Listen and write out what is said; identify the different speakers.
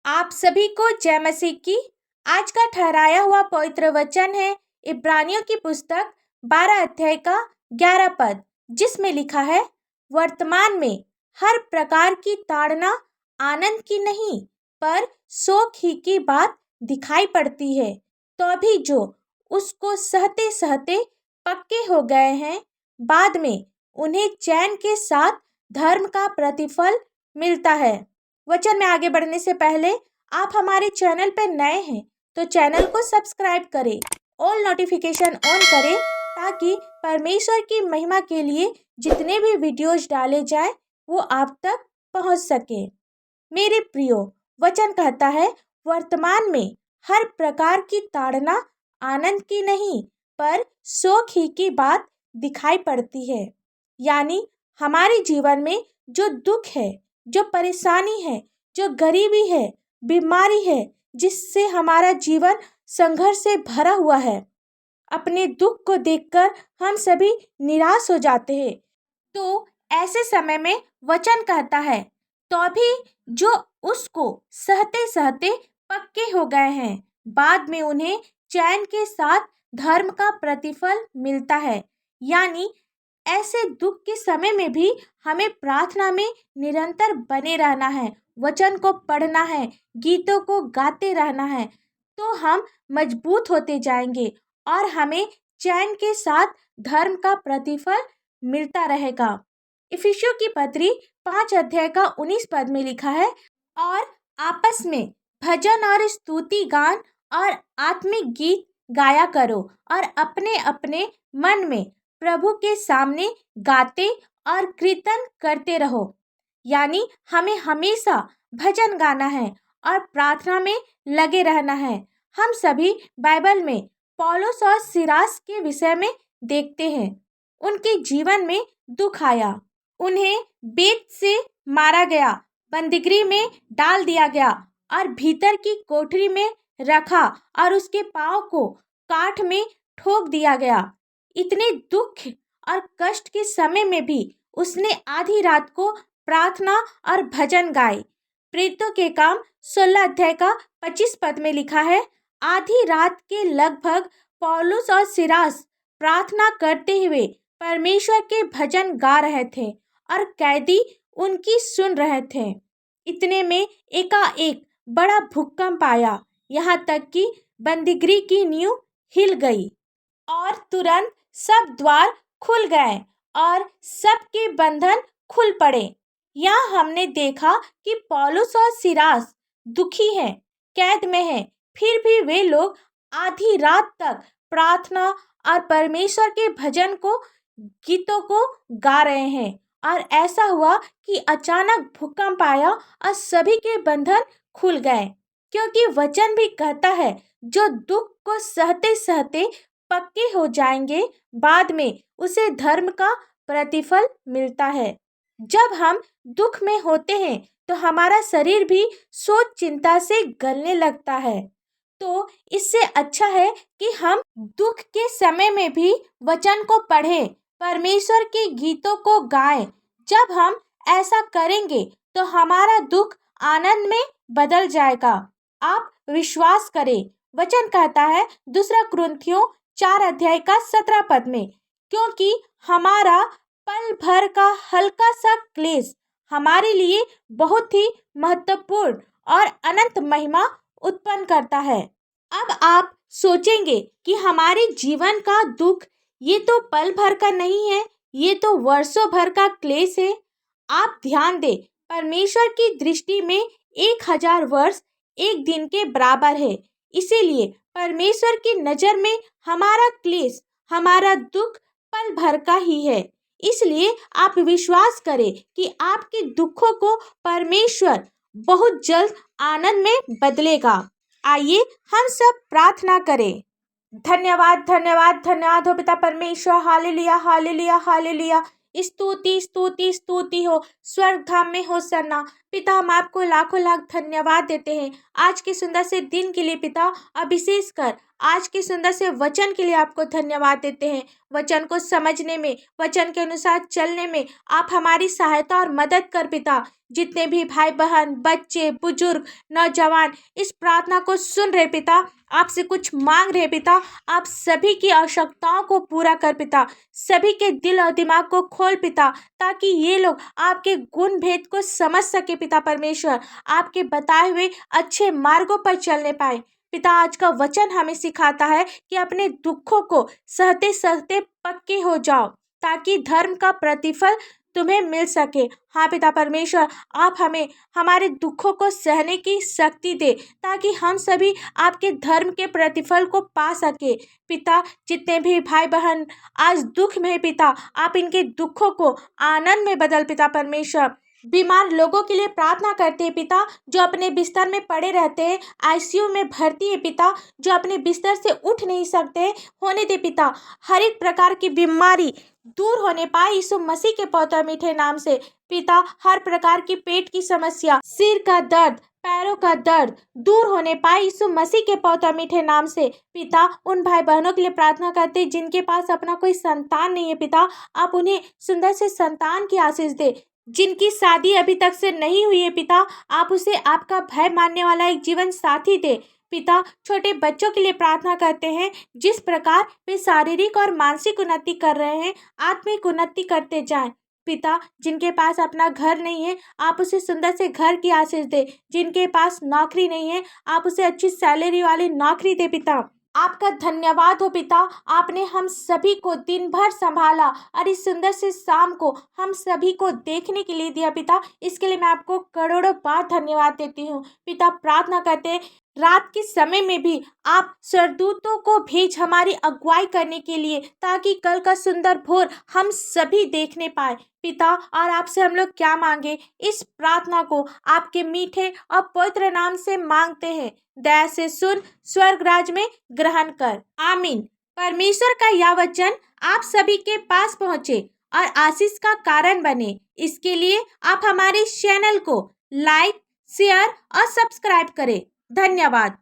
Speaker 1: आप सभी को जय मसीह की। आज का ठहराया हुआ पवित्र वचन है इब्रानियों की पुस्तक 12 अध्याय का 11 पद, जिसमें लिखा है, वर्तमान में हर प्रकार की ताड़ना आनंद की नहीं पर शोक ही की बात दिखाई पड़ती है। तो अभी जो उसको सहते सहते पक्के हो गए हैं, बाद में उन्हें चैन के साथ धर्म का प्रतिफल मिलता है। वचन में आगे बढ़ने से पहले आप हमारे चैनल पर नए हैं तो चैनल को सब्सक्राइब करें, ऑल नोटिफिकेशन ऑन करें, ताकि परमेश्वर की महिमा के लिए जितने भी वीडियोज डाले जाए वो आप तक पहुंच सके। मेरे प्रियो, वचन कहता है, वर्तमान में हर प्रकार की ताड़ना आनंद की नहीं पर शोक ही की बात दिखाई पड़ती है। यानी हमारे जीवन में जो दुख है, जो परेशानी है, जो गरीबी है, बीमारी है, जिससे हमारा जीवन संघर्ष से भरा हुआ है, अपने दुख को देखकर हम सभी निराश हो जाते हैं। तो ऐसे समय में वचन कहता है, तो अभी जो उसको सहते सहते पक्के हो गए हैं, बाद में उन्हें चैन के साथ धर्म का प्रतिफल मिलता है। यानी ऐसे दुख के समय में भी हमें प्रार्थना में निरंतर बने रहना है, वचन को पढ़ना है, गीतों को गाते रहना है, तो हम मजबूत होते जाएंगे और हमें चैन के साथ धर्म का प्रतिफल मिलता रहेगा। इफिसियों की पत्री 5 अध्याय का 19 पद में लिखा है, और आपस में भजन और स्तुति गान और आत्मिक गीत गाया करो और अपने अपने मन में प्रभु के सामने गाते और कीर्तन करते रहो। यानी हमें हमेशा भजन गाना है और प्रार्थना में लगे रहना है। हम सभी बाइबल में पौलुस और सिलास के विषय में देखते हैं। उनके जीवन में दुख आया, उन्हें बेत से मारा गया, बंदीगृह में डाल दिया गया और भीतर की कोठरी में रखा और उसके पांव को काठ में ठोक दिया गया। इतने दुख और कष्ट के समय में भी उसने आधी रात को प्रार्थना और भजन गाए। प्रेरितों के काम 16 अध्याय का 25 पद में लिखा है, आधी रात के लगभग पौलुस और सिलास प्रार्थना करते हुए परमेश्वर के भजन गा रहे थे और कैदी उनकी सुन रहे थे। इतने में एकाएक बड़ा भूकंप आया, यहाँ तक कि बंदीगृह की नींव हिल गई और तुरंत सब द्वार खुल गए और सबके बंधन खुल पड़े। यहाँ हमने देखा कि पौलुस और सिलास दुखी हैं, कैद में हैं, फिर भी वे लोग आधी रात तक प्रार्थना और परमेश्वर के भजन को, गीतों को गा रहे हैं। और ऐसा हुआ कि अचानक भूकंप आया और सभी के बंधन खुल गए, क्योंकि वचन भी कहता है, जो दुख को सहते सहते पक्के हो जाएंगे, बाद में उसे धर्म का प्रतिफल मिलता है। जब हम दुख में होते हैं तो हमारा शरीर भी सोच चिंता से गलने लगता है। तो इससे अच्छा है कि हम दुख के समय में भी वचन को पढ़ें, परमेश्वर के गीतों को गाएं। जब हम ऐसा करेंगे तो हमारा दुख आनंद में बदल जाएगा। आप विश्वास करें, वचन कहता है 2 कुरिन्थियों 4 अध्याय का 17 पद में, क्योंकि हमारा पल भर का हल्का सा क्लेश हमारे लिए बहुत ही महत्वपूर्ण और अनंत महिमा उत्पन्न करता है। अब आप सोचेंगे कि हमारे जीवन का दुख ये तो पल भर का नहीं है, ये तो वर्षों भर का क्लेश है। आप ध्यान दें, परमेश्वर की दृष्टि में 1000 वर्ष एक दिन के बराबर है। इसीलिए परमेश्वर की नज़र में हमारा क्लेश, हमारा दुख पल भर का ही है। इसलिए आप विश्वास करें कि आपके दुखों को परमेश्वर बहुत जल्द आनंद में बदलेगा। आइए हम सब प्रार्थना करें। धन्यवाद धन्यवाद धन्यवाद हो पिता परमेश्वर, हालेलुया हालेलुया हालेलुया। स्तुति स्तुति स्तुति हो, स्वर्ग धाम में हो सन्ना। पिता हम आपको लाखों लाख धन्यवाद देते हैं आज के सुंदर से दिन के लिए पिता, और विशेषकर आज के सुंदर से वचन के लिए आपको धन्यवाद देते हैं। वचन को समझने में, वचन के अनुसार चलने में आप हमारी सहायता और मदद कर पिता। जितने भी भाई बहन, बच्चे, बुजुर्ग, नौजवान इस प्रार्थना को सुन रहे पिता, आपसे कुछ मांग रहे पिता, आप सभी की आवश्यकताओं को पूरा कर पिता। सभी के दिल और दिमाग को खोल पिता, ताकि ये लोग आपके गुण भेद को समझ सके पिता परमेश्वर, आपके बताए हुए अच्छे मार्गों पर चलने पाए पिता। आज का वचन हमें सिखाता है कि अपने दुखों को सहते सहते पक्के हो जाओ, ताकि धर्म का प्रतिफल तुम्हें मिल सके। हाँ पिता परमेश्वर, आप हमें हमारे दुखों को सहने की शक्ति दे, ताकि हम सभी आपके धर्म के प्रतिफल को पा सके पिता। जितने भी भाई बहन आज दुख में है पिता, आप इनके दुखों को आनंद में बदल पिता परमेश्वर। बीमार लोगों के लिए प्रार्थना करते हैं पिता, जो अपने बिस्तर में पड़े रहते हैं, आईसीयू में भर्ती है पिता, जो अपने बिस्तर से उठ नहीं सकते, होने दे पिता। हर एक प्रकार की बीमारी दूर होने पाए यीशु मसीह के पवित्र मीठे नाम से पिता। हर प्रकार की पेट की समस्या, सिर का दर्द, पैरों का दर्द दूर होने पाए यीशु मसीह के पवित्र मीठे नाम से पिता। उन भाई बहनों के लिए प्रार्थना करते हैं जिनके पास अपना कोई संतान नहीं है पिता, आप उन्हें सुंदर से संतान की आशीष दे। जिनकी शादी अभी तक से नहीं हुई है पिता, आप उसे आपका भय मानने वाला एक जीवन साथी दे पिता। छोटे बच्चों के लिए प्रार्थना करते हैं, जिस प्रकार वे शारीरिक और मानसिक उन्नति कर रहे हैं, आत्मिक उन्नति करते जाएं पिता। जिनके पास अपना घर नहीं है, आप उसे सुंदर से घर की आशीष दे। जिनके पास नौकरी नहीं है, आप उसे अच्छी सैलरी वाली नौकरी दे पिता। आपका धन्यवाद हो पिता, आपने हम सभी को दिन भर संभाला और इस सुंदर से शाम को हम सभी को देखने के लिए दिया पिता। इसके लिए मैं आपको करोड़ों बार धन्यवाद देती हूँ पिता। प्रार्थना करते हैं रात के समय में भी आप स्वर्गदूतों को भेज हमारी अगुवाई करने के लिए, ताकि कल का सुंदर भोर हम सभी देखने पाए पिता। और आपसे हम लोग क्या मांगे, इस प्रार्थना को आपके मीठे और पवित्र नाम से मांगते हैं। दया से सुन, स्वर्ग राज में ग्रहण कर, आमीन। परमेश्वर का यह वचन आप सभी के पास पहुँचे और आशीष का कारण बने, इसके लिए आप हमारे चैनल को लाइक, शेयर और सब्सक्राइब करें। धन्यवाद।